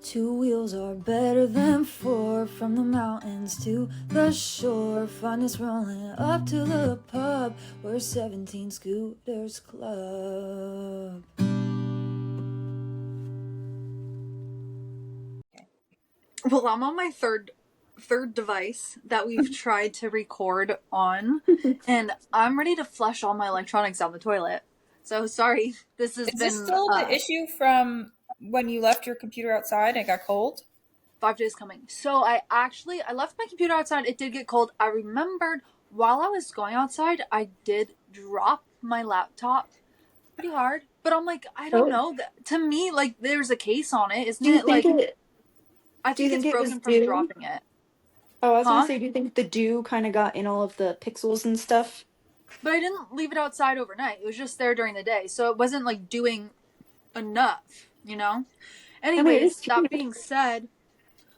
Two wheels are better than four. From the mountains to the shore, find us rolling up to the pub. We're 17 Scooters Club. Well, I'm on my third device that we've tried to record on, and I'm ready to flush all my electronics down the toilet. So sorry, this has Is been this still the issue from when you left your computer outside and it got cold? 5 days coming. So I left my computer outside. It did get cold. I remembered while I was going outside, I did drop my laptop pretty hard. But I'm like, I don't know. To me, like, there's a case on it, isn't Do you it? think Like, I do you think think it's it was broken from dew? dropping it. Oh, I was Huh? gonna say, do you think the dew kind of got in all of the pixels and stuff? But I didn't leave it outside overnight. It was just there during the day. So it wasn't like doing enough, you know? Anyways, that being said,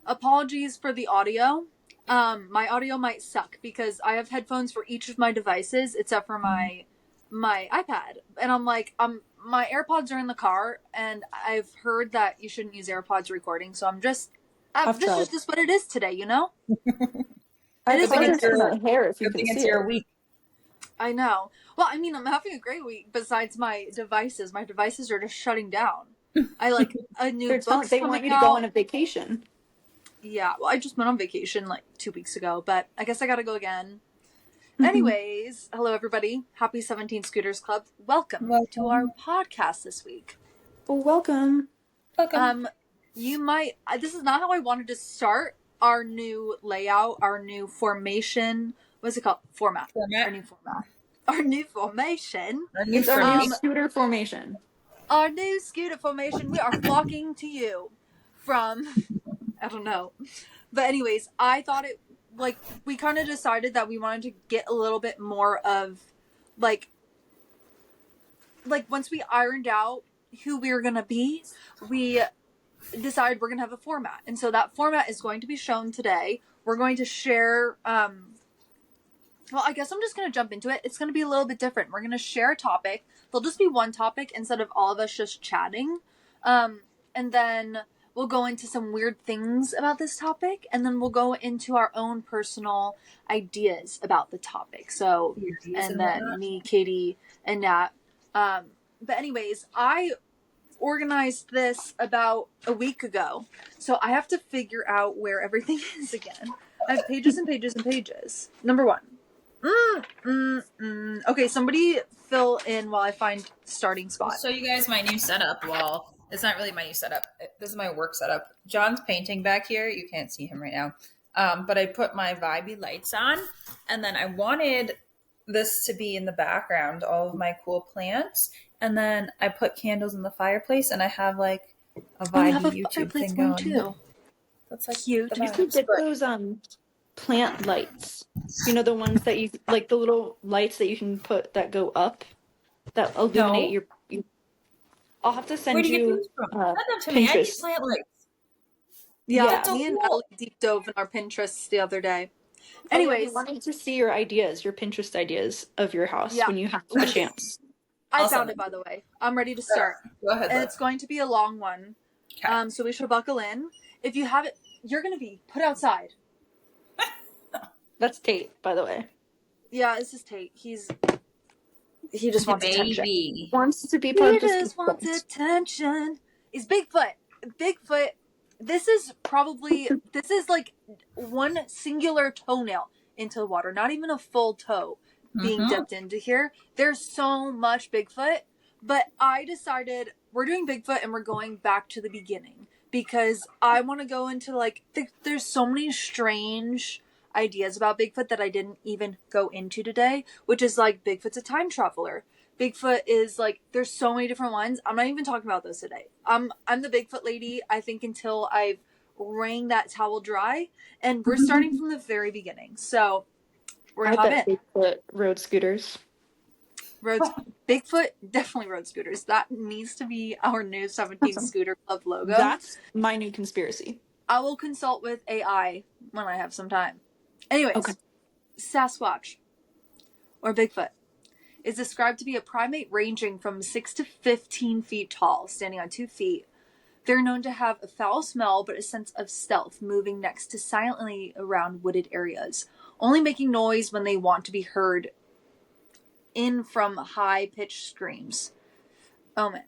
apologies for the audio. My audio might suck because I have headphones for each of my devices except for my iPad. And I'm like, my AirPods are in the car, and I've heard that you shouldn't use AirPods recording, so this is just what it is today, you know? I It think is it's my hair if you Good can thing see it's your it. week. I know. Well, I mean, I'm having a great week besides my devices. My devices are just shutting down. I like a new book's They coming want you to out. go on a vacation. Yeah, well, I just went on vacation like 2 weeks ago, but I guess I gotta go again. Anyways, hello everybody. Happy 17 Scooters Club. Welcome to our podcast this week. Well, welcome. You might, this is not how I wanted to start our new layout, our new formation. What's it called? Format. Our new format. Our new formation. It's our new scooter formation. Our new scooter formation. We are flocking to you from, I don't know. But anyways, I thought it, like, we kind of decided that we wanted to get a little bit more of, like once we ironed out who we were going to be, we decided we're going to have a format. And so that format is going to be shown today. We're going to share, well, I guess I'm just going to jump into it. It's going to be a little bit different. We're going to share a topic. There'll just be one topic instead of all of us just chatting. And then we'll go into some weird things about this topic. And then we'll go into our own personal ideas about the topic. So, and then me, Katie, and Nat. But anyways, I organized this about a week ago. So I have to figure out where everything is again. I have pages and pages and pages. Number one. Okay, somebody fill in while I find starting spot. I'll show you guys my new setup. Well, it's not really my new setup. This is my work setup. John's painting back here. You can't see him right now. But I put my vibey lights on, and then I wanted this to be in the background, all of my cool plants. And then I put candles in the fireplace, and I have like a vibey YouTube thing going too. That's like cute. You could get those plant lights. You know, the ones that you like, the little lights that you can put that go up that illuminate your. I'll have to send you send them to Pinterest. me. I need plant lights. Yeah, me and Ellie deep dove in our Pinterest the other day. Anyways, I wanted to see your ideas, your Pinterest ideas of your house when you have a chance. I found it, by the way. I'm ready to start. Go ahead. And it's going to be a long one. Okay. So we should buckle in. If you have it, you're going to be put outside. That's Tate, by the way. Yeah, this is Tate. He just wants attention. He wants to be part of this. He just wants attention. He's Bigfoot. Bigfoot. This is like one singular toenail into the water. Not even a full toe being dipped into here. There's so much Bigfoot. But I decided we're doing Bigfoot and we're going back to the beginning. Because I want to go into like, there's so many strange ideas about Bigfoot that I didn't even go into today, which is like Bigfoot's a time traveler. Bigfoot is like, there's so many different ones. I'm not even talking about those today. I'm the Bigfoot lady, I think, until I've wrung that towel dry, and we're starting from the very beginning. So we're gonna hop in. Bigfoot road scooters. Bigfoot definitely road scooters. That needs to be our new 17 Scooter Club logo. That's my new conspiracy. I will consult with AI when I have some time. Anyways, Sasquatch, or Bigfoot, is described to be a primate ranging from 6 to 15 feet tall, standing on 2 feet. They're known to have a foul smell, but a sense of stealth, moving next to silently around wooded areas, only making noise when they want to be heard in from high-pitched screams.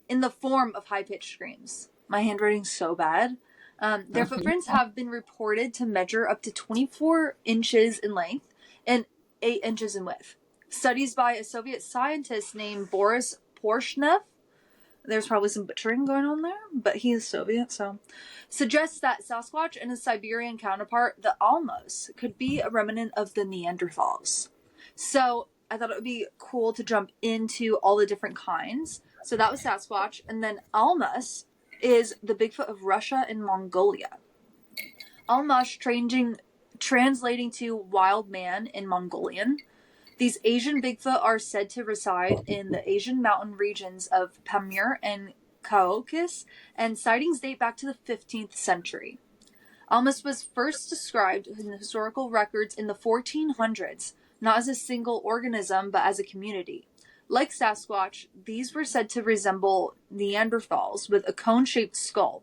In the form of high-pitched screams. My handwriting's so bad. Their footprints have been reported to measure up to 24 inches in length and 8 inches in width. Studies by a Soviet scientist named Boris Porshnev, there's probably some butchering going on there, but he is Soviet, so, suggests that Sasquatch and his Siberian counterpart, the Almas, could be a remnant of the Neanderthals. So I thought it would be cool to jump into all the different kinds. So that was Sasquatch, and then Almas is the Bigfoot of Russia and Mongolia. Almas translating to wild man in Mongolian. These Asian Bigfoot are said to reside in the Asian mountain regions of Pamir and Caucasus, and sightings date back to the 15th century. Almas was first described in the historical records in the 1400s, not as a single organism, but as a community. Like Sasquatch, these were said to resemble Neanderthals with a cone-shaped skull.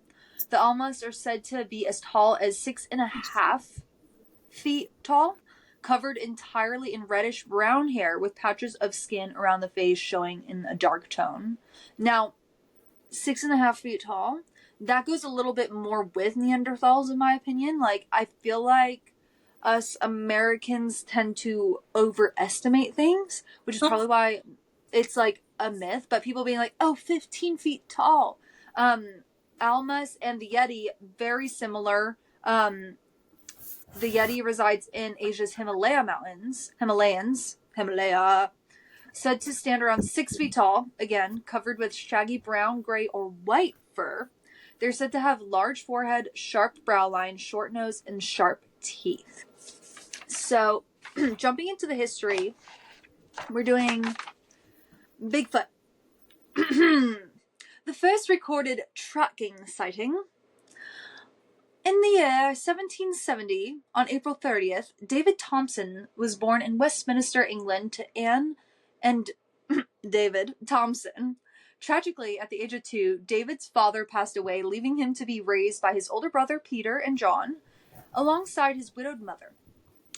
The Almas are said to be as tall as 6.5 feet tall, covered entirely in reddish-brown hair with patches of skin around the face showing in a dark tone. Now, 6.5 feet tall, that goes a little bit more with Neanderthals, in my opinion. Like, I feel like us Americans tend to overestimate things, which is probably why it's like a myth, but people being like, oh, 15 feet tall. Almas and the Yeti, very similar. The Yeti resides in Asia's Himalayas, said to stand around 6 feet tall, again, covered with shaggy brown, gray, or white fur. They're said to have large forehead, sharp brow line, short nose, and sharp teeth. So, jumping into the history, we're doing Bigfoot. The first recorded tracking sighting. In the year 1770, on April 30th, David Thompson was born in Westminster, England, to Anne and David Thompson. Tragically, at the age of 2, David's father passed away, leaving him to be raised by his older brother Peter and John, alongside his widowed mother.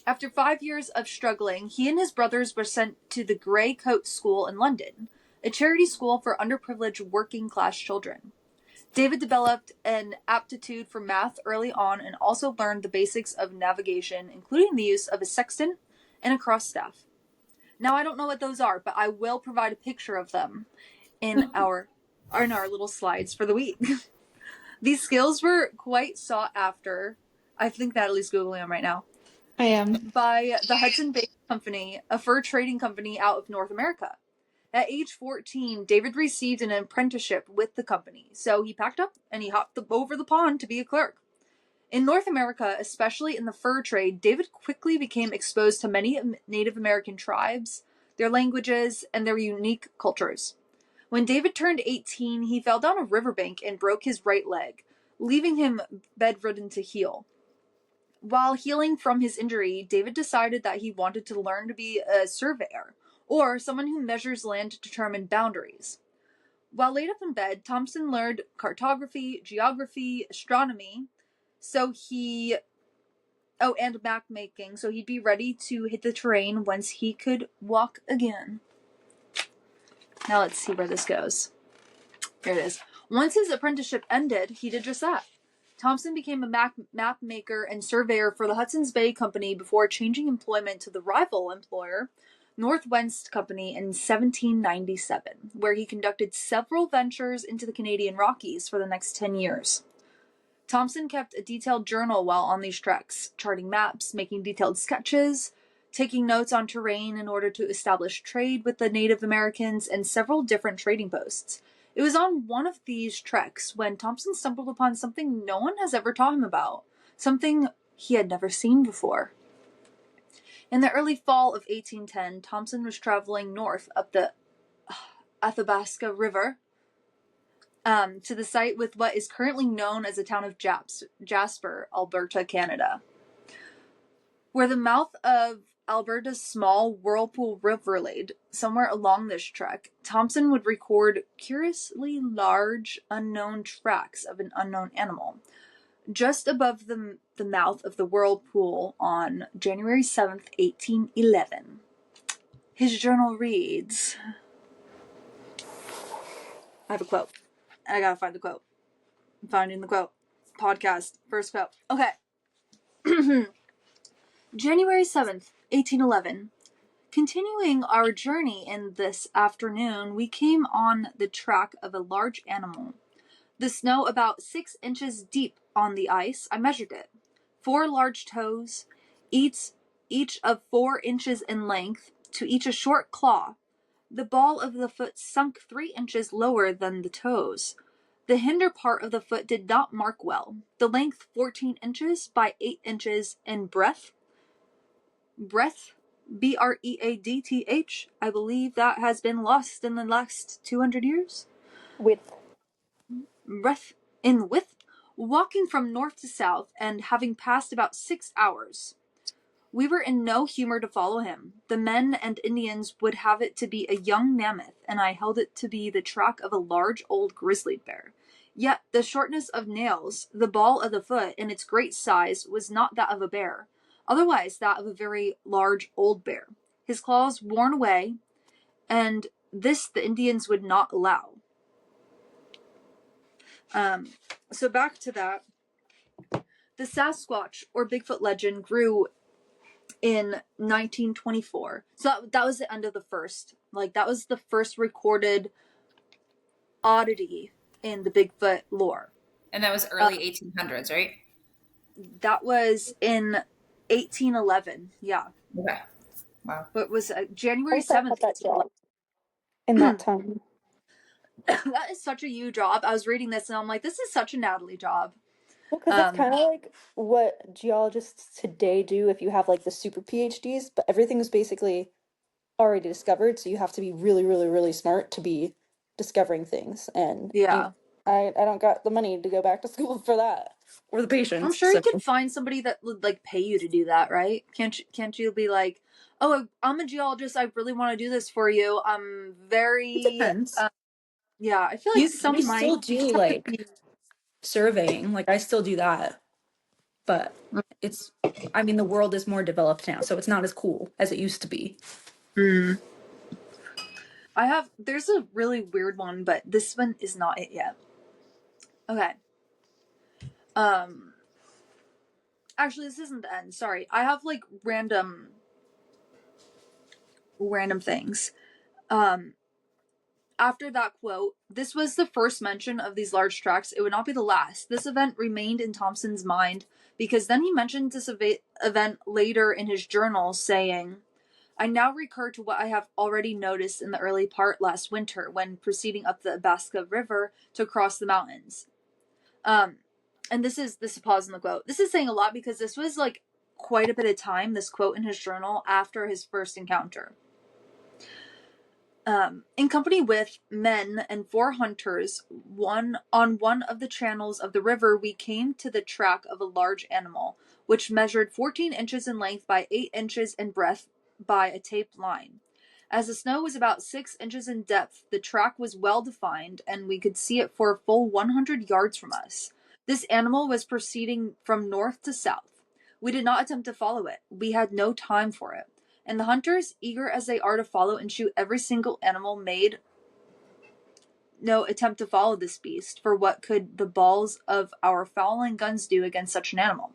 After 5 years of struggling, he and his brothers were sent to the Grey Coat School in London, a charity school for underprivileged working-class children. David developed an aptitude for math early on and also learned the basics of navigation, including the use of a sextant and a cross staff. Now, I don't know what those are, but I will provide a picture of them in our little slides for the week. These skills were quite sought after. I think Natalie's Googling them right now. I am. By the Hudson Bay Company, a fur trading company out of North America. At age 14, David received an apprenticeship with the company, so he packed up and he hopped over the pond to be a clerk. In North America, especially in the fur trade, David quickly became exposed to many Native American tribes, their languages, and their unique cultures. When David turned 18, he fell down a riverbank and broke his right leg, leaving him bedridden to heal. While healing from his injury, David decided that he wanted to learn to be a surveyor, or someone who measures land to determine boundaries. While laid up in bed, Thompson learned cartography, geography, astronomy, and map making, so he'd be ready to hit the terrain once he could walk again. Now let's see where this goes. Here it is. Once his apprenticeship ended, he did just that. Thompson became a map maker and surveyor for the Hudson's Bay Company before changing employment to the rival employer, Northwest Company, in 1797, where he conducted several ventures into the Canadian Rockies for the next 10 years. Thompson kept a detailed journal while on these treks, charting maps, making detailed sketches, taking notes on terrain in order to establish trade with the Native Americans and several different trading posts. It was on one of these treks when Thompson stumbled upon something no one has ever taught him about, something he had never seen before. In the early fall of 1810, Thompson was traveling north up the Athabasca River to the site with what is currently known as the town of Jasper, Alberta, Canada, where the mouth of Alberta's small whirlpool river laid somewhere along this trek, Thompson would record curiously large unknown tracks of an unknown animal. Just above the mouth of the whirlpool on January 7th, 1811. His journal reads... I have a quote. I gotta find the quote. I'm finding the quote. Podcast. First quote. Okay. January 7th, 1811. Continuing our journey in this afternoon, we came on the track of a large animal. The snow about 6 inches deep on the ice. I measured it. 4 large toes, each of 4 inches in length, to each a short claw. The ball of the foot sunk 3 inches lower than the toes. The hinder part of the foot did not mark well. The length 14 inches by 8 inches in breadth, Breadth, I believe that has been lost in the last 200 years. Width. Breadth in width, walking from north to south and having passed about 6 hours. We were in no humor to follow him. The men and Indians would have it to be a young mammoth, and I held it to be the track of a large old grizzly bear. Yet the shortness of nails, the ball of the foot, and its great size was not that of a bear, otherwise that of a very large old bear. His claws worn away, and this the Indians would not allow. So back to that. The Sasquatch, or Bigfoot legend, grew in 1924. So that was the end of the first. That was the first recorded oddity in the Bigfoot lore. And that was early 1800s, right? That was in 1811. Yeah. Okay. Wow. But it was January 7th. In that time. That is such a you job. I was reading this and I'm like, this is such a Natalie job. Well, because it's kind of like what geologists today do if you have like the super PhDs, but everything is basically already discovered, so you have to be really, really, really smart to be discovering things. And yeah, I don't got the money to go back to school for that, or the patience. I'm sure you could find somebody that would pay you to do that, right? Can't you be like, oh, I'm a geologist, I really want to do this for you. I'm very... It depends. Yeah, I feel like some might still do surveying. I still do that, but it's, the world is more developed now, so it's not as cool as it used to be. There's a really weird one, but this one is not it yet. Okay. Actually, this isn't the end. Sorry. I have random things. After that quote, this was the first mention of these large tracks. It would not be the last. This event remained in Thompson's mind because then he mentioned this event later in his journal, saying, I now recur to what I have already noticed in the early part last winter when proceeding up the Athabasca River to cross the mountains. And this is a pause in the quote. This is saying a lot because this was quite a bit of time, this quote in his journal, after his first encounter. In company with men and 4 hunters, on one of the channels of the river, we came to the track of a large animal, which measured 14 inches in length by 8 inches in breadth by a taped line. As the snow was about 6 inches in depth, the track was well defined, and we could see it for a full 100 yards from us. This animal was proceeding from north to south. We did not attempt to follow it. We had no time for it. And the hunters, eager as they are to follow and shoot every single animal, made no attempt to follow this beast, for what could the balls of our fowling guns do against such an animal?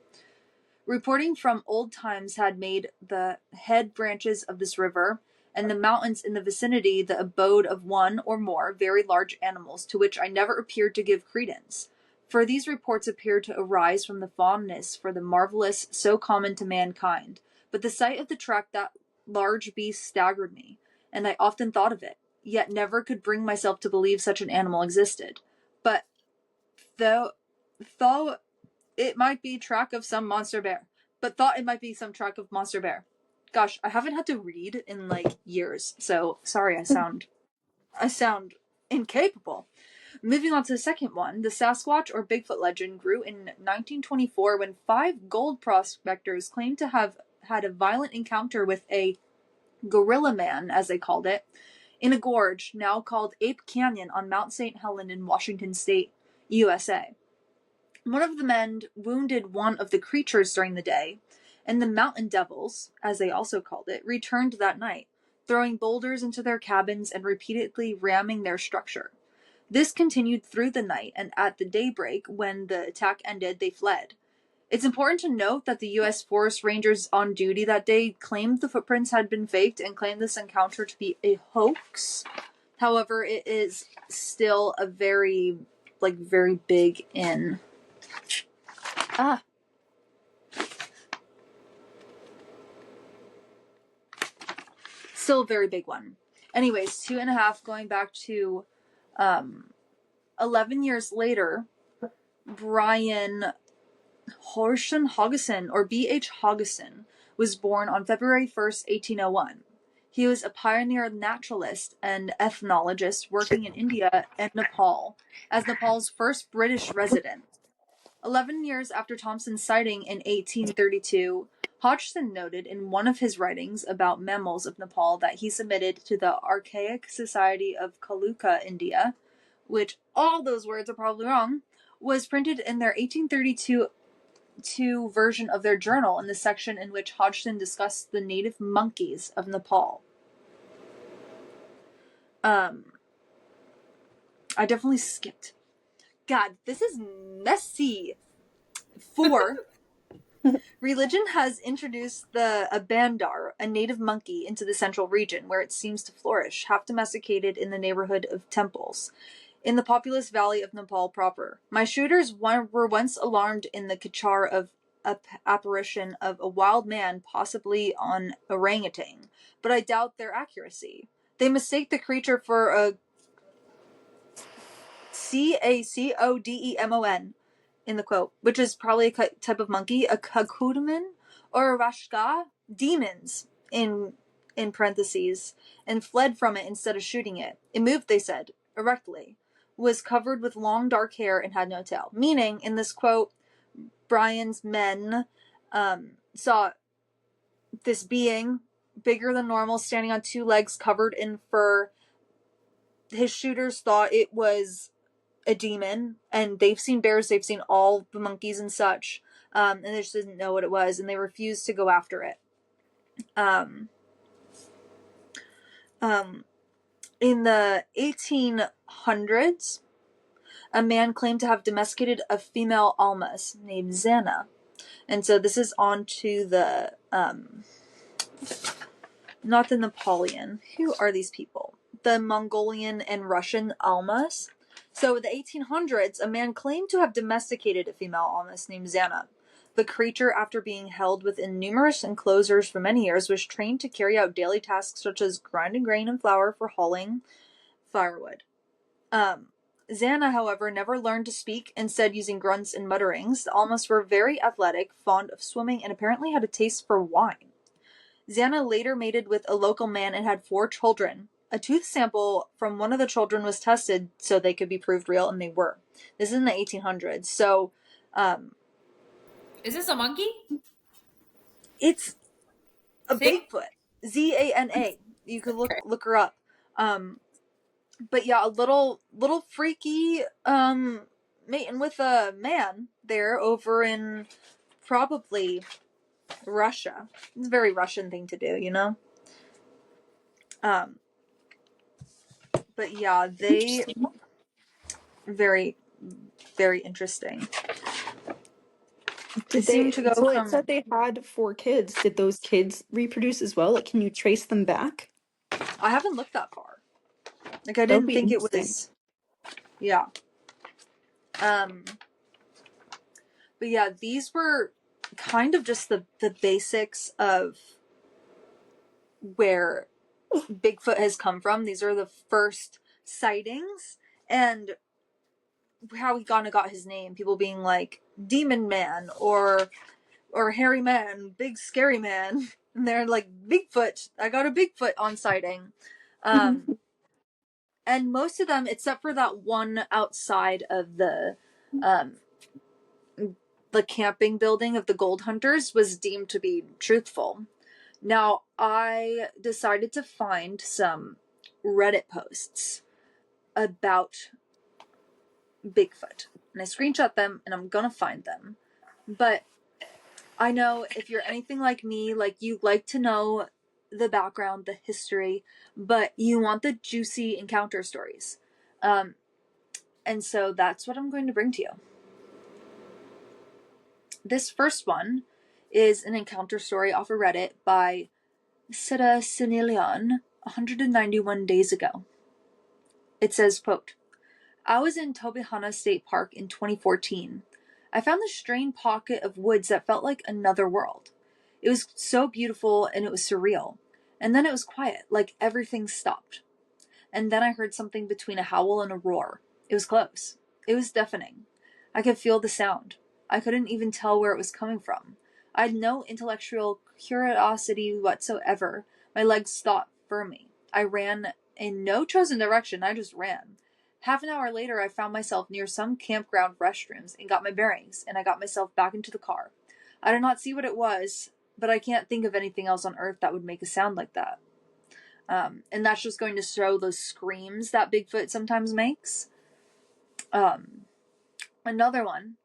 Reporting from old times had made the head branches of this river and the mountains in the vicinity the abode of one or more very large animals, to which I never appeared to give credence. For these reports appeared to arise from the fondness for the marvelous so common to mankind. But the sight of the track that large beast staggered me, and I often thought of it, yet never could bring myself to believe such an animal existed. But though it might be track of some monster bear. Gosh, I haven't had to read in years, so sorry I sound incapable. Moving on to the second one, the Sasquatch or Bigfoot legend grew in 1924 when 5 gold prospectors claimed to have had a violent encounter with a gorilla man, as they called it, in a gorge now called Ape Canyon on Mount St. Helens in Washington State, USA. One of the men wounded one of the creatures during the day, and the mountain devils, as they also called it, returned that night, throwing boulders into their cabins and repeatedly ramming their structure. This continued through the night, and at the daybreak, when the attack ended, they fled. It's important to note that the U.S. Forest Rangers on duty that day claimed the footprints had been faked and claimed this encounter to be a hoax. However, it is still a very big in. Still a very big one. Anyways, 2.5, going back to 11 years later, Brian Horschen Haugesson, or B.H. Haugesson, was born on February 1st, 1801. He was a pioneer naturalist and ethnologist working in India and Nepal as Nepal's first British resident. 11 years after Thompson's sighting in 1832, Hodgson noted in one of his writings about mammals of Nepal that he submitted to the Archaic Society of Kaluka, India, which all those words are probably wrong, was printed in their 1832 version of their journal in the section in which Hodgson discussed the native monkeys of Nepal. I definitely skipped. God, this is messy. 4. Religion has introduced a bandar, a native monkey, into the central region, where it seems to flourish, half domesticated in the neighborhood of temples, in the populous valley of Nepal proper. My shooters were once alarmed in the Kachar of apparition of a wild man, possibly on orangutan, but I doubt their accuracy. They mistake the creature for a Cacodemon in the quote, which is probably a type of monkey, a Kakudaman or a Rashka, demons in parentheses, and fled from it instead of shooting it. It moved, they said, erectly, was covered with long dark hair and had no tail. Meaning, in this quote, Brian's men saw this being bigger than normal, standing on 2 legs, covered in fur. His shooters thought it was a demon, and they've seen bears, they've seen all the monkeys and such, and they just didn't know what it was, and they refused to go after it. In the 1800s, a man claimed to have domesticated a female almas named Xana, and so this is on to the not the Napoleon. Who are these people? The Mongolian and Russian almas. So in the 1800s, a man claimed to have domesticated a female almas named Xana. The creature, after being held within numerous enclosures for many years, was trained to carry out daily tasks such as grinding grain and flour for hauling firewood. Xana, however, never learned to speak, instead using grunts and mutterings. The almas were very athletic, fond of swimming, and apparently had a taste for wine. Xana later mated with a local man and had 4 children. A tooth sample from one of the children was tested so they could be proved real, and they were. This is in the 1800s. So, Is this a monkey? it's a See? Bigfoot. Zana. You could look her up. But yeah, a little freaky mating with a man there over in probably Russia. It's a very Russian thing to do, you know? But yeah, they very, very interesting. Did Seem they? to go So it from. said they had 4 kids. Did those kids reproduce as well? Like, can you trace them back? I haven't looked that far. Like, I That would didn't be think it interesting. was. Yeah. But yeah, these were kind of just the basics of where Bigfoot has come from. These are the first sightings and how he kind of got his name. People being like Demon Man or Hairy Man, Big Scary Man. And they're like, Bigfoot. I got a Bigfoot on sighting. And most of them, except for that one outside of the the camping building of the gold hunters was deemed to be truthful. Now, I decided to find some Reddit posts about Bigfoot. And I screenshot them, and I'm gonna find them. But I know if you're anything like me, like, you like to know the background, the history, but you want the juicy encounter stories. And so that's what I'm going to bring to you. This first one is an encounter story off of Reddit by Sita Sinilion 191 days ago. It says, quote, I was in Tobyhanna State Park in 2014. I found this strange pocket of woods that felt like another world. It was so beautiful and it was surreal. And then it was quiet, like everything stopped. And then I heard something between a howl and a roar. It was close. It was deafening. I could feel the sound. I couldn't even tell where it was coming from. I had no intellectual curiosity whatsoever. My legs stopped for me. I ran in no chosen direction. I just ran. Half an hour later, I found myself near some campground restrooms and got my bearings, and I got myself back into the car. I did not see what it was, but I can't think of anything else on earth that would make a sound like that. And that's just going to show those screams that Bigfoot sometimes makes. Another one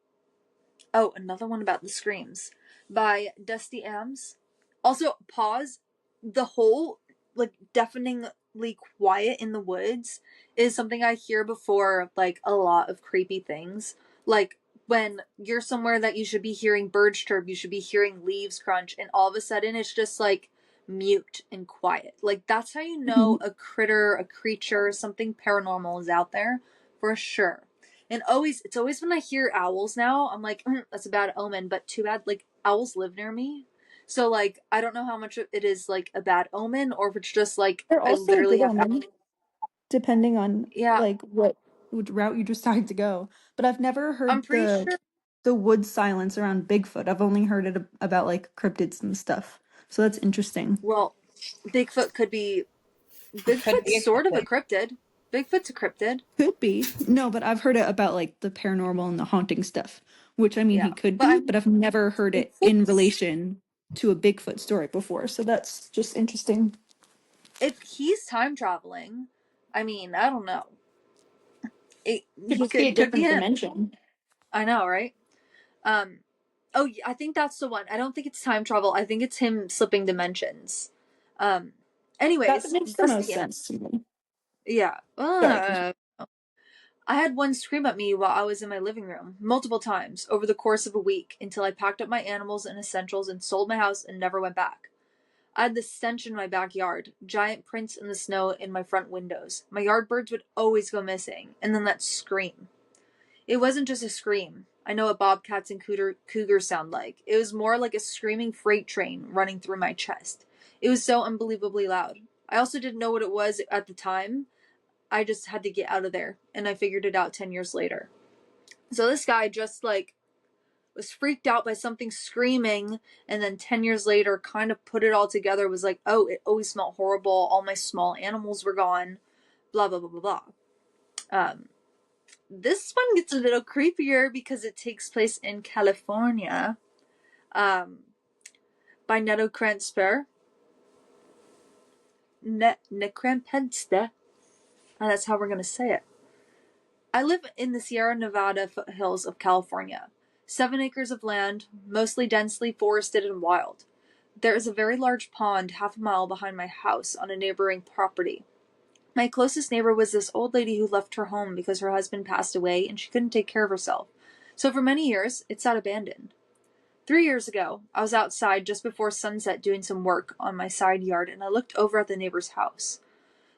about the screams by Dusty Ams. Also, pause. The whole, like, deafeningly quiet in the woods is something I hear before, like, a lot of creepy things. Like, when you're somewhere that you should be hearing birds chirp, you should be hearing leaves crunch, and all of a sudden it's just, like, mute and quiet. Like, that's how you know a critter, a creature, something paranormal is out there, for sure. And it's always when I hear owls now, I'm like, that's a bad omen, but too bad, like, owls live near me. So, like, I don't know how much it is, like, a bad omen, or if it's just, like, They're I also a literally good have... omen, depending on Yeah, like which route you decide to go. But I've never I'm heard pretty sure... the wood silence around Bigfoot. I've only heard it about like cryptids and stuff. So that's interesting. Well, Bigfoot could be... Could Bigfoot's be a sort of a cryptid. cryptid. Bigfoot's a cryptid. Could be. No, but I've heard it about like the paranormal and the haunting stuff, which I mean he Yeah. could But be, I'm... but I've never heard it in Bigfoot's... relation to a Bigfoot story before. So that's just interesting. If he's time traveling, I mean, I don't know. Could He just be a could be different him. dimension. I know, right? Oh, yeah, I think that's the one. I don't think it's time travel. I think it's him slipping dimensions. Um, That anyways, makes the that's most the end. sense to me. Yeah. Sorry. I had one scream at me while I was in my living room, multiple times, over the course of a week, until I packed up my animals and essentials and sold my house and never went back. I had the stench in my backyard, giant prints in the snow in my front windows. My yard birds would always go missing, and then that scream. It wasn't just a scream. I know what bobcats and cougars sound like. It was more like a screaming freight train running through my chest. It was so unbelievably loud. I also didn't know what it was at the time. I just had to get out of there, and I figured it out 10 years later. So this guy just, like, was freaked out by something screaming, and then 10 years later kind of put it all together, was like, oh, it always smelled horrible, all my small animals were gone, blah, blah, blah, blah, blah. This one gets a little creepier because it takes place in California, by Neto Kranzper. Necrampenste. That's how we're going to say it. I live in the Sierra Nevada foothills of California. 7 acres of land, mostly densely forested and wild. There is a very large pond half a mile behind my house on a neighboring property. My closest neighbor was this old lady who left her home because her husband passed away and she couldn't take care of herself. So for many years, it sat abandoned. 3 years ago, I was outside just before sunset doing some work on my side yard, and I looked over at the neighbor's house.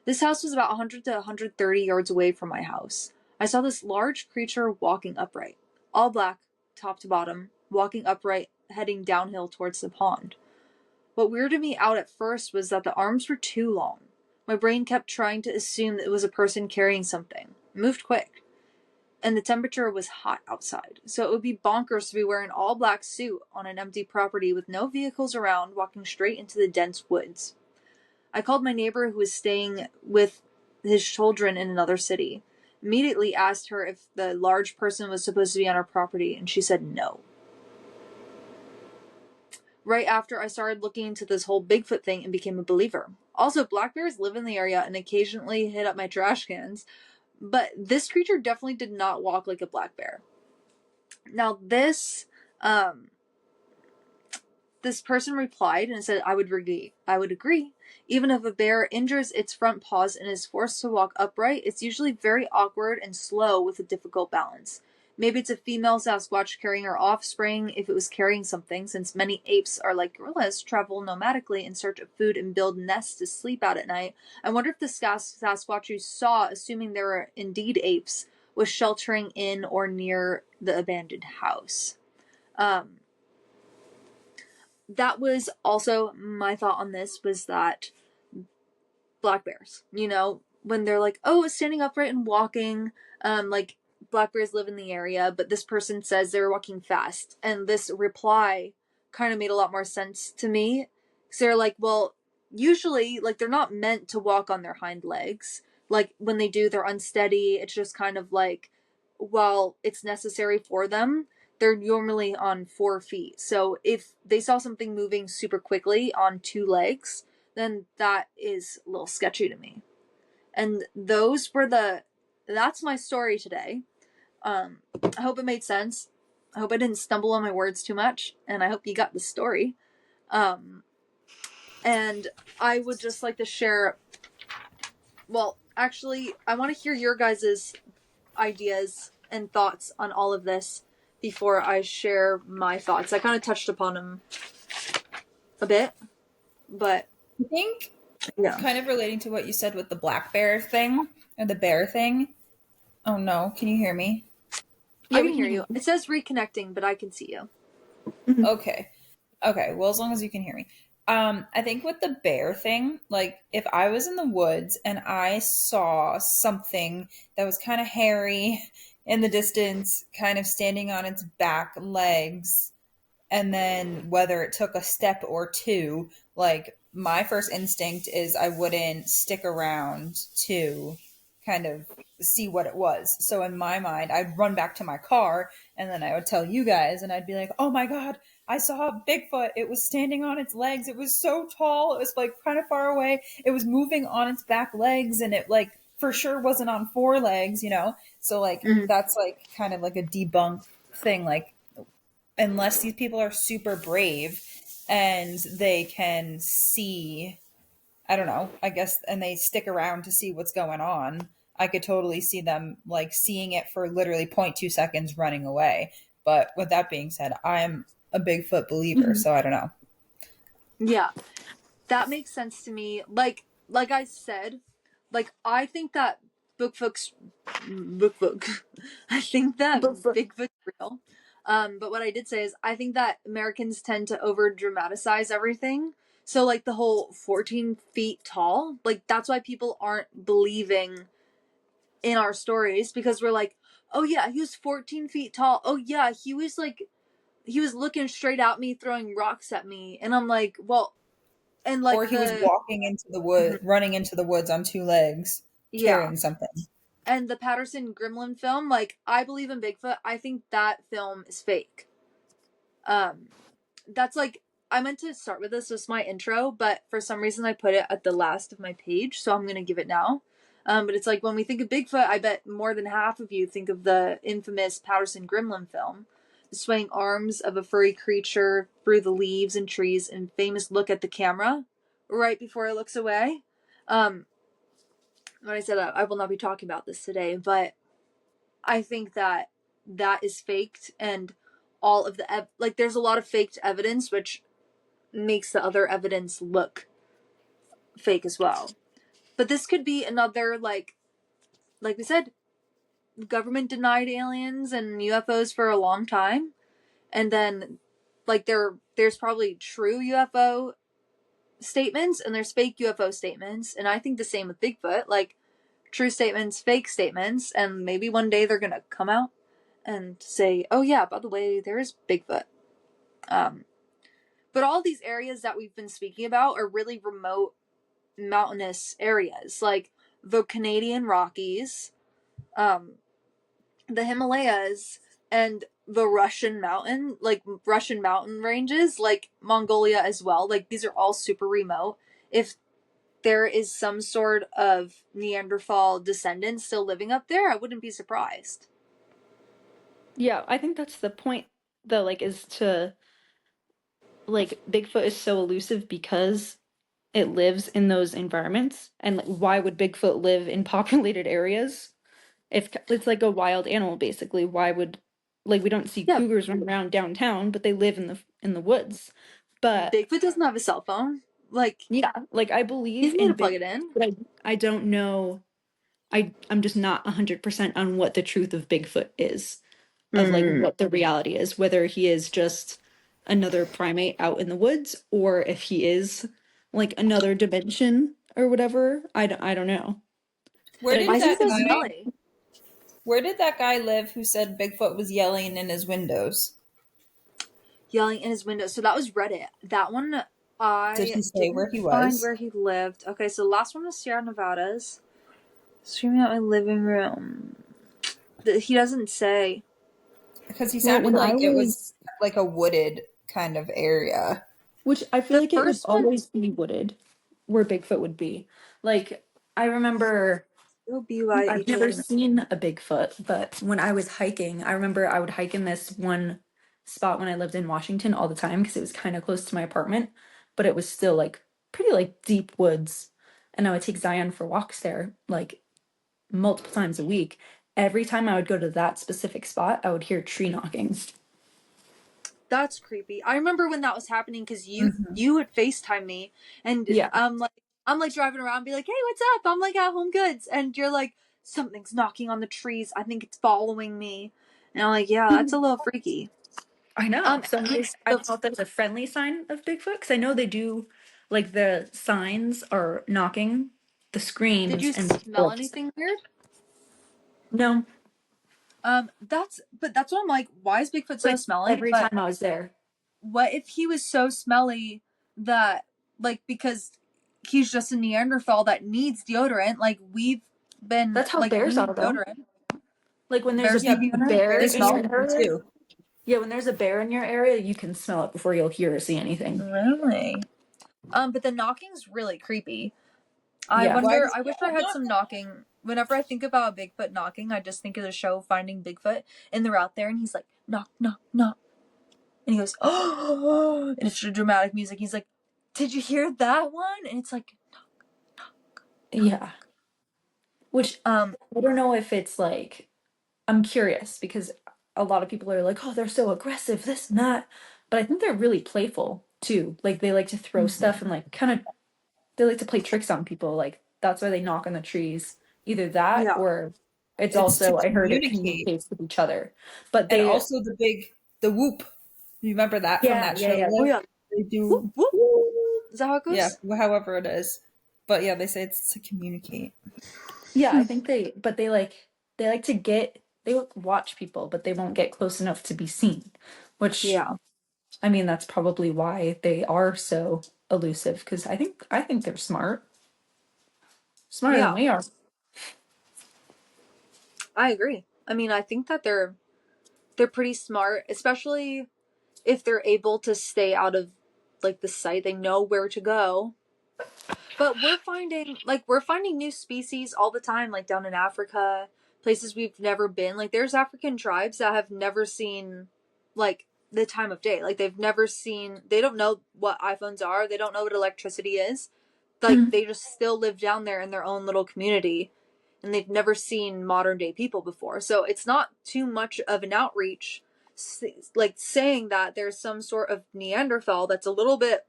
This house was about 100 to 130 yards away from my house. I saw this large creature walking upright, all black, top to bottom, walking upright, heading downhill towards the pond. What weirded me out at first was that the arms were too long. My brain kept trying to assume that it was a person carrying something. It moved quick. And the temperature was hot outside, so it would be bonkers to be wearing an all-black suit on an empty property with no vehicles around, walking straight into the dense woods. I called my neighbor who was staying with his children in another city. Immediately asked her if the large person was supposed to be on our property, and she said no. right after I started looking into this whole Bigfoot thing and became a believer. Also, black bears live in the area and occasionally hit up my trash cans, but this creature definitely did not walk like a black bear. Now, this person replied and said, I would agree. Even if a bear injures its front paws and is forced to walk upright, it's usually very awkward and slow with a difficult balance. Maybe it's a female Sasquatch carrying her offspring if it was carrying something, since many apes are like gorillas, travel nomadically in search of food and build nests to sleep out at night. I wonder if the Sasquatch you saw, assuming they were indeed apes, was sheltering in or near the abandoned house. That was also my thought on this, was that black bears, when they're like, oh, standing upright and walking, like black bears live in the area, but this person says they were walking fast. And this reply kind of made a lot more sense to me. Because they're like, well, usually, like, they're not meant to walk on their hind legs. Like, when they do, they're unsteady. It's just kind of like, while it's necessary for them, they're normally on 4 feet. So if they saw something moving super quickly on 2 legs, then that is a little sketchy to me. And that's my story today. I hope it made sense. I hope I didn't stumble on my words too much, and I hope you got the story. And I would just like to share, well, actually, I want to hear your guys' ideas and thoughts on all of this before I share my thoughts. I kind of touched upon them a bit, but I think yeah. kind of relating to what you said with the black bear thing or the bear thing. Oh no, can you hear me? Yeah, I can hear you. It says reconnecting, but I can see you. Okay. Okay, well, as long as you can hear me. I think with the bear thing, like if I was in the woods and I saw something that was kind of hairy in the distance, kind of standing on its back legs, and then whether it took a step or two, like my first instinct is I wouldn't stick around to kind of see what it was. So in my mind, I'd run back to my car and then I would tell you guys and I'd be like, "Oh my god, I saw a Bigfoot. It was standing on its legs. It was so tall. It was like kind of far away. It was moving on its back legs and it like for sure wasn't on 4 legs, you know?" So like that's like kind of like a debunk thing, like unless these people are super brave and they can see, I don't know, I guess, and they stick around to see what's going on, I could totally see them like seeing it for literally 0.2 seconds running away. But with that being said, I'm a Bigfoot believer, so I don't know. Yeah, that makes sense to me. Like I said, like I think that Bookbook's Bookbook. I think that Bigfoot's real. But what I did say is I think that Americans tend to over dramatize everything. So like the whole 14 feet tall, like that's why people aren't believing in our stories, because we're like, oh yeah, he was 14 feet tall. Oh yeah, he was looking straight at me, throwing rocks at me, and I'm like, well, and Or like he was walking into the wood, running into the woods on 2 legs, yeah, carrying something. and the Patterson Gremlin film, like I believe in Bigfoot. I think that film is fake. That's like, I meant to start with this as my intro, but for some reason I put it at the last of my page, so I'm gonna give it now. But it's like when we think of Bigfoot, I bet more than half of you think of the infamous Patterson Gremlin film. The swaying arms of a furry creature through the leaves and trees, and famous look at the camera right before it looks away. When I said I will not be talking about this today, but I think that that is faked, and all of the like there's a lot of faked evidence which makes the other evidence look fake as well. But this could be another like we said, government denied aliens and UFOs for a long time, and then like there's probably true UFO statements and there's fake UFO statements, and I think the same with Bigfoot, like true statements, fake statements, and maybe one day they're gonna come out and say, oh yeah, by the way, there is Bigfoot. But all these areas that we've been speaking about are really remote mountainous areas, like the Canadian Rockies, the Himalayas, and the Russian mountain ranges, like Mongolia as well. Like these are all super remote. If there is some sort of Neanderthal descendant still living up there, I wouldn't be surprised. Yeah, I think that's the point though, like is to like Bigfoot is so elusive because it lives in those environments. And like, why would Bigfoot live in populated areas? If it's like a wild animal, basically, why would like we don't see Yeah, cougars run around downtown, but they live in the woods. But Bigfoot doesn't have a cell phone. Like yeah, like I he believe doesn't need in to plug Bigfoot, it in. but I don't know. I'm just not 100% on what the truth of Bigfoot is, of like what the reality is, whether he is just another primate out in the woods or if he is like another dimension or whatever. I don't know. Where But I did Why is do he that so think guy smelly? where did that guy live who said Bigfoot was yelling in his windows? Yelling in his window. So that was Reddit. That one Did I he say didn't where he find was? where he lived. Okay, so the last one was Sierra Nevadas. Screaming out my living room. He doesn't say. Because he well, sounded when I like it was was, like a wooded kind of area. which I feel The like it would first one, always be wooded where Bigfoot would be. Like I remember it'll be by I've each never living room. seen a Bigfoot, but when I was hiking, I remember I would hike in this one spot when I lived in Washington all the time because it was kind of close to my apartment, but it was still like pretty like deep woods. And I would take Zion for walks there like multiple times a week. Every time I would go to that specific spot, I would hear tree knocking. That's creepy. I remember when that was happening because you Hmm. you would FaceTime me and Yeah. I'm like driving around and be like, hey, what's up? I'm like at Home Goods and you're like, something's knocking on the trees. I think it's following me. And I'm like, yeah, that's a little freaky. I know. So I The don't know if that's a friendly sign of Bigfoot because I know they do like the signs are knocking, the did screams, you and smell anything weird? no. That's what I'm like, why is Bigfoot so Like smelly? every But time I was there. what if he was so smelly that like because he's just a Neanderthal that needs deodorant, like we've been That's how like we bears are need though. deodorant. Like when there's Bears Yeah, need but a deodorant? bear They bears in use smell? your them area. too. Yeah, when there's a bear in your area, you can smell it before you'll hear or see anything. Really? But the knocking's really creepy. I Yeah. Why wonder. does I wish I Bigfoot had knock? some knocking. Whenever I think about Bigfoot knocking, I just think of the show Finding Bigfoot, and they're out there, and he's like, knock, knock, knock, and he goes, oh, and it's dramatic music. He's like, did you hear that one? And it's like, Yeah. Which um, I don't know if it's like I'm curious because a lot of people are like, oh, they're so aggressive, this and that. But I think they're really playful too. Like they like to throw stuff and like kind of they like to play tricks on people. Like that's why they knock on the trees. Either that yeah, or it's It's to also I heard it communicate. communicates with each other. But And they also the whoop. You remember that from yeah, that yeah, show, yeah. oh Liv? yeah, They whoop do whoop. whoop. Is that how it Yeah, goes? however it is. But yeah, they say it's to communicate. Yeah, I think but they like to get they watch people, but they won't get close enough to be seen. Which Yeah, I mean that's probably why they are so elusive because I think they're smart. Smarter than yeah, we are. I agree. I mean, I think that they're pretty smart, especially if they're able to stay out of like the sight. They know where to go. But we're finding new species all the time, like down in Africa, places we've never been. Like there's African tribes that have never seen like the time of day. Like they've never seen they don't know what iPhones are, they don't know what electricity is. Like Mhm. they just still live down there in their own little community and they've never seen modern day people before. So it's not too much of an outreach like saying that there's some sort of Neanderthal that's a little bit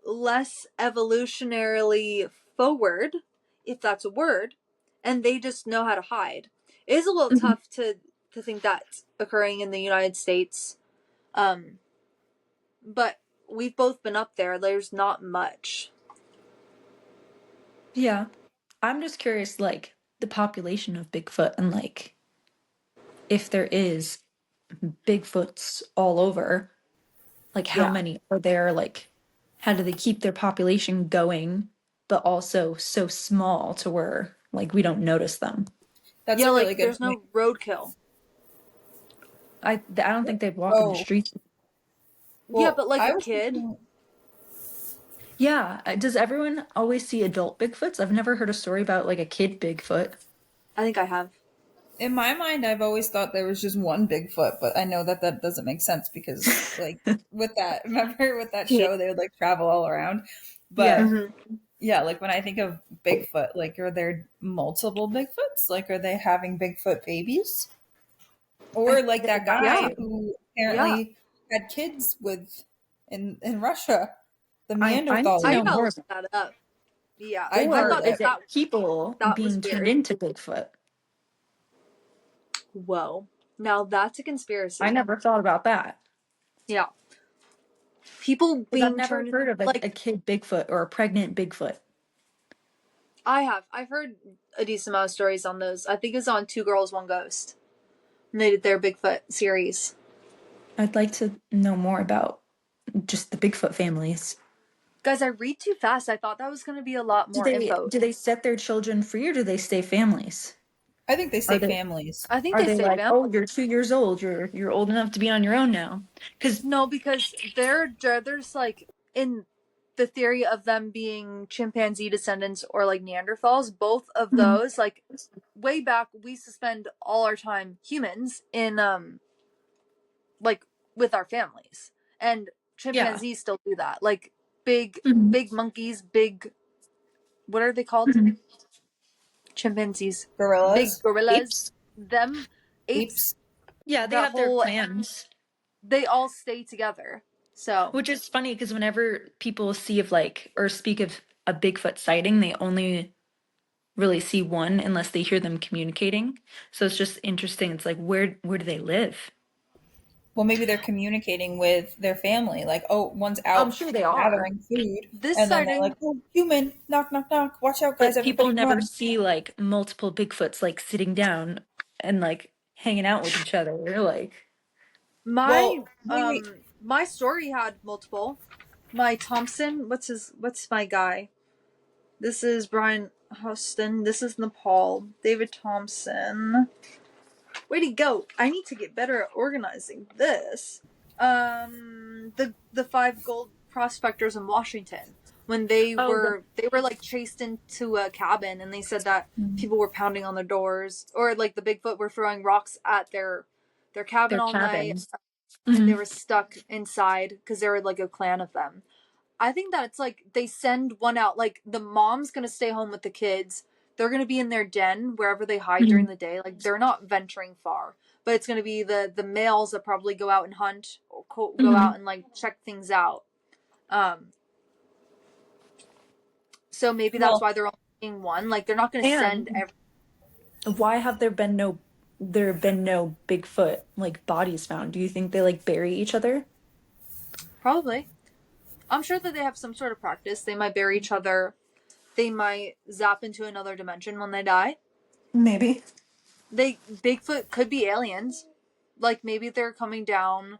less evolutionarily forward, if that's a word, and they just know how to hide. It is a little Mhm. tough to think that's occurring in the United States. Um, but we've both been up there. There's not much. Yeah. I'm just curious, like, the population of Bigfoot and like if there is Bigfoots all over, like how Yeah. many are there? Like, how do they keep their population going, but also so small to where like we don't notice them? That's Yeah, a really like good there's point. no roadkill. I don't think they'd walk in the Oh, streets. Yeah, well, but like I a was kid, thinking, Yeah. Does everyone always see adult Bigfoots? I've never heard a story about like a kid Bigfoot. I think I have. in my mind, I've always thought there was just one Bigfoot, but I know that that doesn't make sense because, like, with that, remember with that Yeah. show, they would like travel all around. Yeah. But Hmm. yeah, like when I think of Bigfoot, like, are there multiple Bigfoots? Like, are they having Bigfoot babies? Or like They that have guy to. who Yeah, apparently had kids with in Russia, the I need to I Neanderthaler. know gotta more look about that up. Yeah, I'd I or heard thought is it. it that people that was being turned weird. into Bigfoot? Whoa, now that's a I conspiracy. never thought about that. Yeah, people Because I've being never turned heard of like a kid Bigfoot or a pregnant Bigfoot. I have. I've heard a decent amount of stories on those. I think it's on Two Girls, One Ghost. And they did their Bigfoot series. I'd like to know more about just the Bigfoot families. Guys, I read too fast. I thought that was going to be a lot more info. Do they set their children free or do they stay families? I think they Are say they families. I think are they they stay like, family. oh, you're 2 years old, you're old enough to be on your own now? Because No, because there's like in the theory of them being chimpanzee descendants or like Neanderthals, both of those like way back we suspend all our time humans in like with our families. And yeah. chimpanzees still do that. Like big Mhm. big monkeys, big what are they called? Mhm. Chimpanzees. Big Gorillas, gorillas. apes, Them apes, apes. Yeah, they that have their whole clans. they all stay together. So Which is funny because whenever people see of like or speak of a Bigfoot sighting, they only really see one unless they hear them communicating. So it's just interesting. It's like where do they live? Well, maybe they're communicating with their family. Like, oh, one's I'm out sure they are. gathering food, this and then they're like, sighting oh, human, knock, knock, knock. Watch out, guys, But everybody people never run. see like multiple Bigfoots like sitting down and like hanging out with each other. They're like, my Well, wait. my story had multiple. My Thompson, what's my guy? This is Brian Houston. This is Nepal. David Thompson. Way to go! I need to get better at organizing this. The five gold prospectors in Washington when oh, they were like chased into a cabin and they said that Mhm. people were pounding on their doors or like the Bigfoot were throwing rocks at their cabin their all night cabins. and they Mhm. were stuck inside because there were like a clan of them. I think that it's like they send one out. Like the mom's gonna stay home with the kids. They're gonna be in their den wherever they hide during Mhm. the day. Like they're not venturing far. But it's gonna be the males that probably go out and hunt, or go out Mhm. and like check things out. Um, so maybe that's Well, why they're only seeing one. Like they're not gonna send And every. why have there have been no Bigfoot like bodies found? Do you think they like bury each other? Probably. I'm sure that they have some sort of practice. They might bury each other. They might zap into another dimension when they die. Maybe. They Bigfoot could be aliens. Like maybe they're coming down.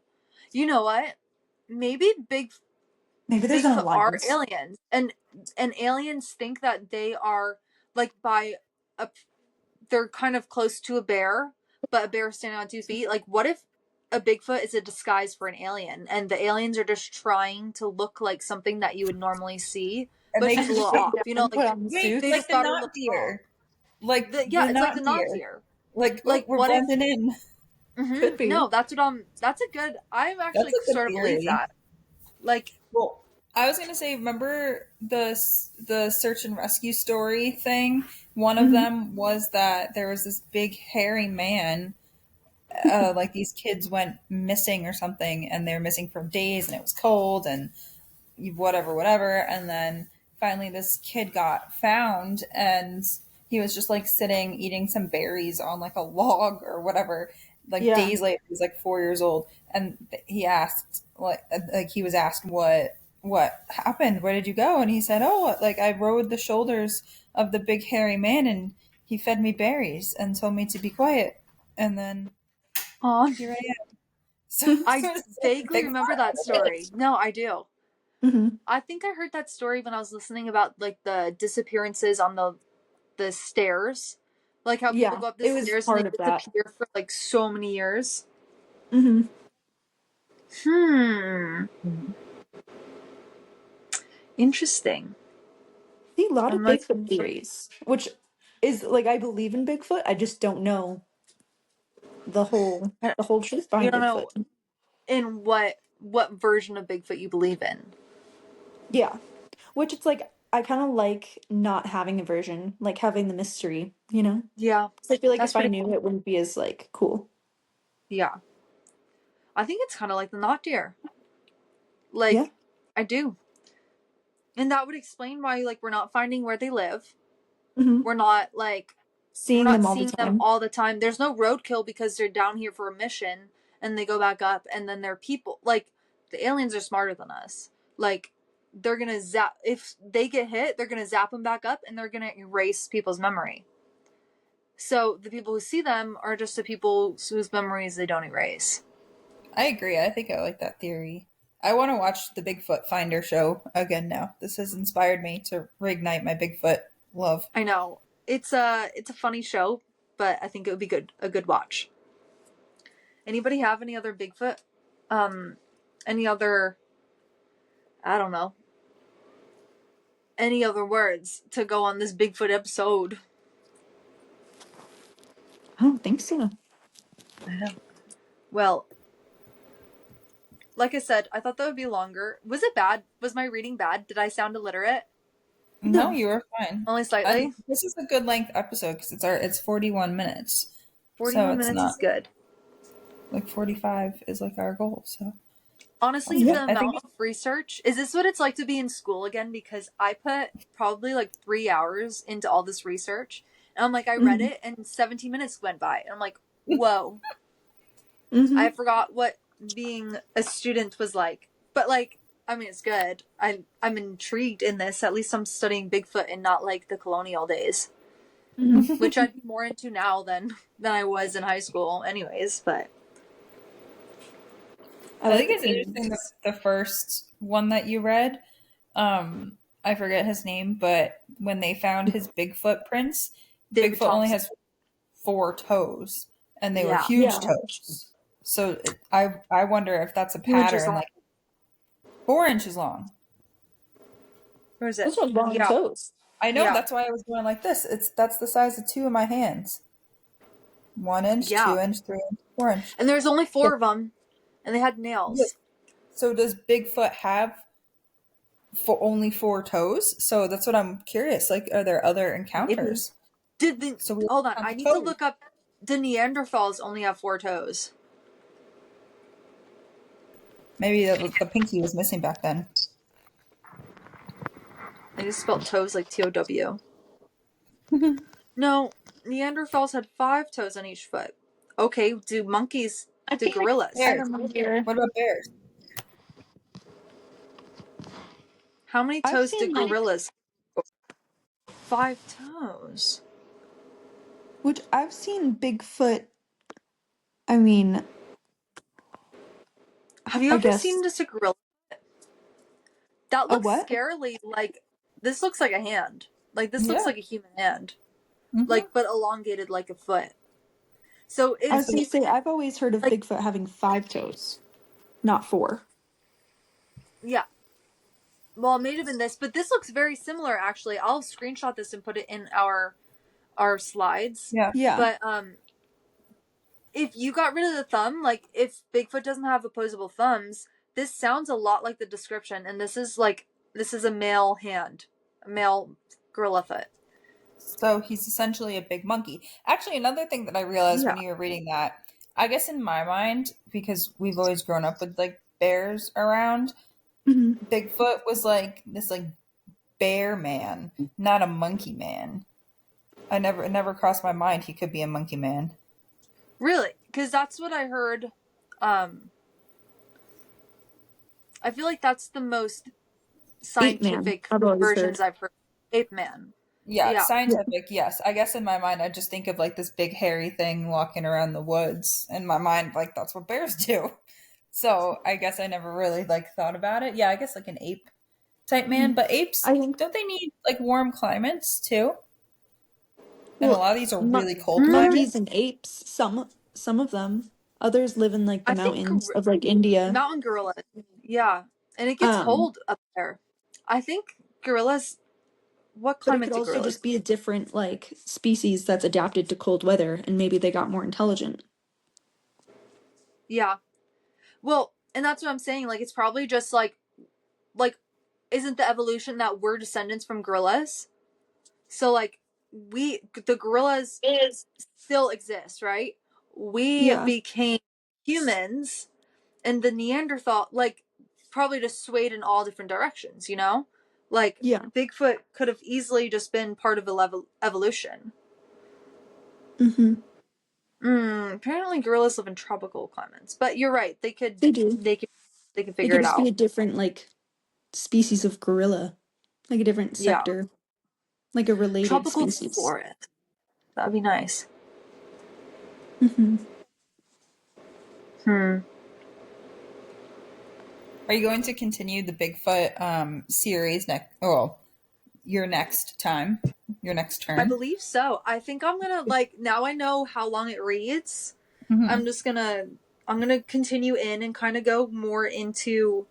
You know what? Maybe Maybe there's an Bigfoot are alliance. aliens, and aliens think that they are like by a they're kind of close to a bear, but a bear standing on 2 feet. Like, what if a Bigfoot is a disguise for an alien, and the aliens are just trying to look like something that you would normally see, and but it's they just a just little Sit off. wait, You down, know, put like on the wait, they suits. like just the got a not little off. deer, like Yeah, the it's like not the non deer. tier. Like, oh, Like, we're what if? blending in. Could No, be. that's what I'm. That's a good. I'm That's actually a good sort of believe theory. that. Like, Well, I was gonna say, remember the search and rescue story thing? One of Mhm. them was that there was this big hairy man. Like these kids went missing or something, and they were missing for days, and it was cold, and whatever, whatever. And then finally, this kid got found, and he was just like sitting eating some berries on like a log or whatever. Like Yeah. days later, he was like 4 years old, and he asked, like he was asked what happened, where did you go? And he said, oh, like I rode the shoulders of the big hairy man, and he fed me berries and told me to be quiet. And then oh, here I am. So, I so it's like a vaguely big remember fat that story. No, I do. Mhm. I think I heard that story when I was listening about like the disappearances on the stairs, like how people Yeah, go up the it was stairs and they part of that. disappear for like so many years. Mm-hmm. Interesting. See a lot of I'm like, Bigfoot theories, which is like I believe in Bigfoot. I just don't know the whole the whole truth you behind don't know Bigfoot. in what version of Bigfoot you believe in. Yeah. Which it's like I kind of like not having a version, like having the mystery, you know? Yeah, 'Cause I feel like that's if I pretty knew cool. it wouldn't be as like cool. Yeah, I think it's kind of like the knot deer. Yeah. Like, I do, and that would explain why like we're not finding where they live. Hmm. We're not like we're Seeing not them all the seeing them time. all the time. There's no roadkill because they're down here for a mission and they go back up and then they're people. Like the aliens are smarter than us. Like they're gonna zap if they get hit, they're gonna zap them back up and they're gonna erase people's memory. So the people who see them are just the people whose memories they don't erase. I agree. I think I like that theory. I want to watch the Bigfoot Finder show again now. This has inspired me to reignite my Bigfoot love. I know it's a funny show, but I think it would be a good watch. Anybody have any other Bigfoot? Any other I don't know. Any other words to go on this Bigfoot episode? I don't think so. I know. Well, like I said, I thought that would be longer. Was it bad? Was my reading bad? Did I sound illiterate? No, No. you were fine. Only slightly? This is a good length episode because it's 41 minutes, so 41 it's minutes not is good. like 45 is like our goal. So Honestly, that's good. the I think amount of research is this what it's like to be in school again? Because I put probably like 3 hours into all this research. And I'm like, I read Hmm. it and 17 minutes went by. And I'm like, whoa. Hmm. I forgot what being a student was like. But like, I mean, it's good. I'm intrigued in this. At least I'm studying Bigfoot and not like the colonial days, Hmm. which I'd be more into now than I was in high school, anyways. But I I like think the it's interesting themes. the first one that you read. I forget his name, but when they found his Bigfoot prints, David Bigfoot only Thompson, has 4 toes, and they were yeah, huge Yeah. toes. So I wonder if that's a 2 inches pattern, long. like 4 inches long. Where is it? Those are long Yeah, toes. I know yeah, that's why I was going like this. That's the size of 2 of my hands. 1 inch, yeah. 2 inch, 3 inch, 4 inch. And there's only So, 4 of them, and they had yeah. nails. So does Bigfoot have for only 4 toes? So that's what I'm curious. Like, are there other Maybe. encounters? Did the So we hold on? count I the need to toes. look up. The Neanderthals only have 4 toes. Maybe the pinky was missing back then. I just spelled toes like TOW. No, Neanderthals had 5 toes on each foot. Okay, do monkeys? I Do think I gorillas? Bears. have them here. What about bears? How many I've toes do seen like gorillas? 5 toes. which I've seen Bigfoot. I mean, Have you I ever guess seen just a gorilla? That a looks what? scarily like this looks like a hand. Like this looks Yeah. like a human hand. Hmm. Like but elongated like a foot. So I was is gonna say I've always heard of like Bigfoot having 5 toes, not 4. yeah. Well, it may have been this, but this looks very similar actually. I'll screenshot this and put it in our slides. Yeah. Yeah. But if you got rid of the thumb, like if Bigfoot doesn't have opposable thumbs, this sounds a lot like the description, and this is a male hand, a male gorilla foot. So he's essentially a big monkey. Actually, another thing that I realized Yeah. when you were reading that, I guess in my mind, because we've always grown up with like bears around, Hmm. Bigfoot was like this like bear man, not a monkey man. It never crossed my mind he could be a monkey man. Really, because that's what I heard. I feel like that's the most Ape Man. scientific I've always heard. versions I've heard. Ape Man. Yeah, Yeah. scientific, yes. I guess in my mind I just think of like this big hairy thing walking around the woods. In my mind, like that's what bears do. So I guess I never really like thought about it. Yeah, I guess like an ape type man. But apes, I think don't they need like warm climates too? And a well, lot of these are really cold Mm, monkeys climates. and apes. Some of them. Others live in like the I think mountains of like India. mountain gorilla. Yeah, and it gets Um, cold up there. I think gorillas. What but it climate could do also gorillas? just be a different like species that's adapted to cold weather, and maybe they got more intelligent. Yeah. Well, and that's what I'm saying. Like, it's probably just like, isn't the evolution that we're descendants from gorillas? So like, the gorillas Is. still exist, right? We Yeah, became humans, and the Neanderthal, like, probably just swayed in all different directions. Like yeah. Bigfoot could have easily just been part of evolution. Mm-hmm. Apparently gorillas live in tropical climates, but you're right. They could, They do. they could, they could It figure could it just be out. a different like species of gorilla, like a different Yeah, sector, like a related tropical species. forest. That'd be nice. Mm-hmm. Hmm. Are you going to continue the Bigfoot series next? Oh, your next time, your next I turn. believe so. I think I'm gonna like now I know how long it reads. Mm-hmm. I'm gonna continue in and kind of go more into.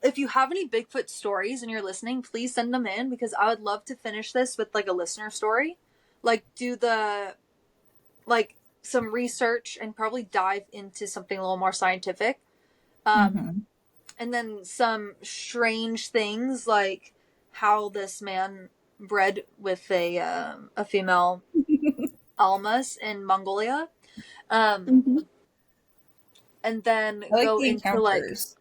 If you have any Bigfoot stories and you're listening, please send them in because I would love to finish this with like a listener story. Like do the like some research and probably dive into something a little more scientific. Um Mm-hmm. and then some strange things like how this man bred with a female almas in Mongolia. Um Mm-hmm. and then I like go the into like encounters.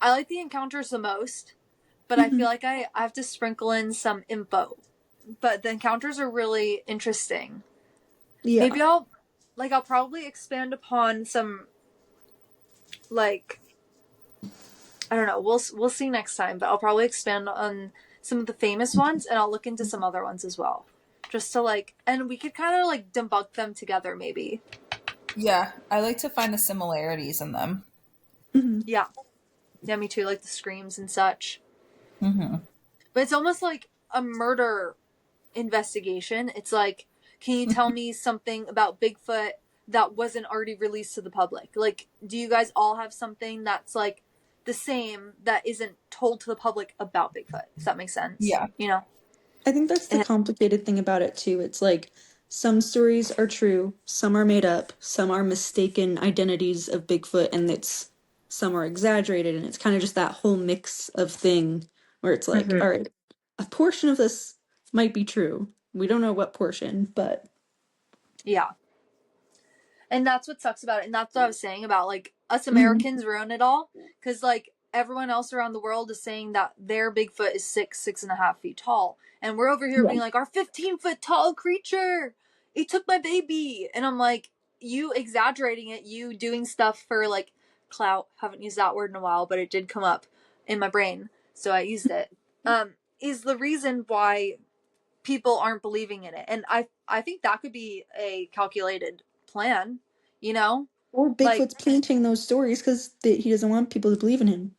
I like the encounters the most, but I Mm-hmm. feel like I have to sprinkle in some info. But the encounters are really interesting. Yeah. Maybe I'll probably expand upon some like I don't know. We'll see next time, but I'll probably expand on some of the famous ones and I'll look into some other ones as well. Just to like and we could kind of like debunk them together maybe. Yeah, I like to find the similarities in them. Mm-hmm. Yeah. Yeah, me too, like the screams and such. Mm-hmm. But it's almost like a murder investigation. It's like, can you tell me something about Bigfoot that wasn't already released to the public? Like, do you guys all have something that's like the same that isn't told to the public about Bigfoot? If that makes sense, Yeah. I think that's the And, complicated thing about it too. It's like some stories are true, some are made up, some are mistaken identities of Bigfoot, and it's some are exaggerated, and it's kind of just that whole mix of thing where it's like, Mhm. all right, a portion of this might be true. We don't know what portion, but yeah. And that's what sucks about it. And that's what I was saying about like us Mhm. Americans ruin it all. Because like everyone else around the world is saying that their Bigfoot is 6.5 feet tall. And we're over here Yeah. being like, our 15-foot tall creature, it took my baby. And I'm like, you exaggerating it, you doing stuff for like clout. Haven't used that word in a while, but it did come up in my brain. So I used it. Is the reason why people aren't believing in it. And I think that could be a calculated plan, you know? Or Like Bigfoot's planting those stories because he doesn't want people to believe in him.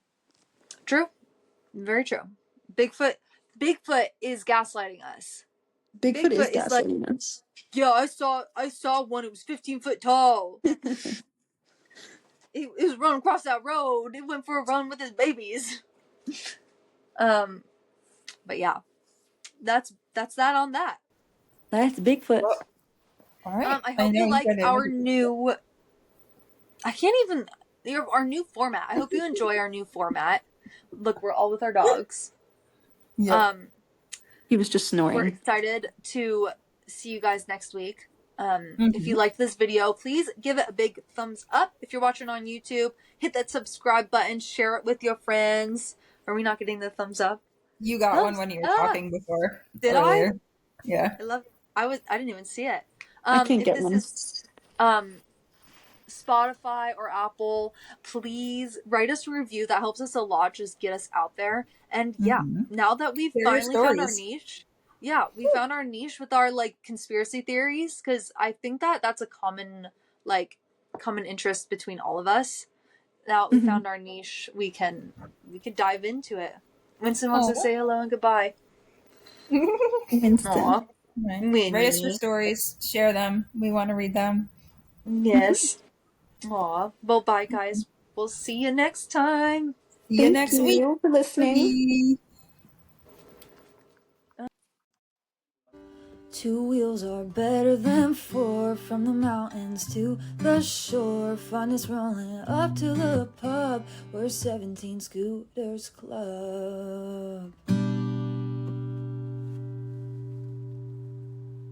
true. Very true. Bigfoot Bigfoot is gaslighting us. Bigfoot is Bigfoot is like, gaslighting us. yeah, I saw one, it was 15 foot tall. It was running across that road. It went for a run with his babies. Um but yeah, that's that on that. That's Bigfoot. Well, all right. I I hope know you you like got our it. new I can't even our new format. I hope you enjoy our new format. Look, we're all with our dogs. Yep. Um, He was just we're snoring. excited to see you guys next week. If you Mm-hmm. liked this video, please give it a big thumbs up. If you're watching on YouTube, hit that subscribe button, share it with your friends. Are we not getting the thumbs up? You got one Thumbs when you were up. talking before Did I? earlier. Yeah. I love it. I didn't even see it. I can't If get this one. is um Spotify or Apple, please write us a review. That helps us a lot. Just get us out there. And yeah, Mm-hmm. now that we've Share your finally found our stories. niche, yeah, we found our niche with our like conspiracy theories because I think that that's a common interest between all of us. Now that we Mhm. found our niche, we could dive into it. Winston wants to Oh. say hello and goodbye. Winston. Aw, Right. Write us your Winnie. stories. Share them. We want to read them. Yes. Aw. Well, bye, guys. We'll see you next time. See you Thank next week. you for listening. Bye. Two wheels are better than four. From the mountains to the shore, fun is rolling up to the pub where 17 scooters club.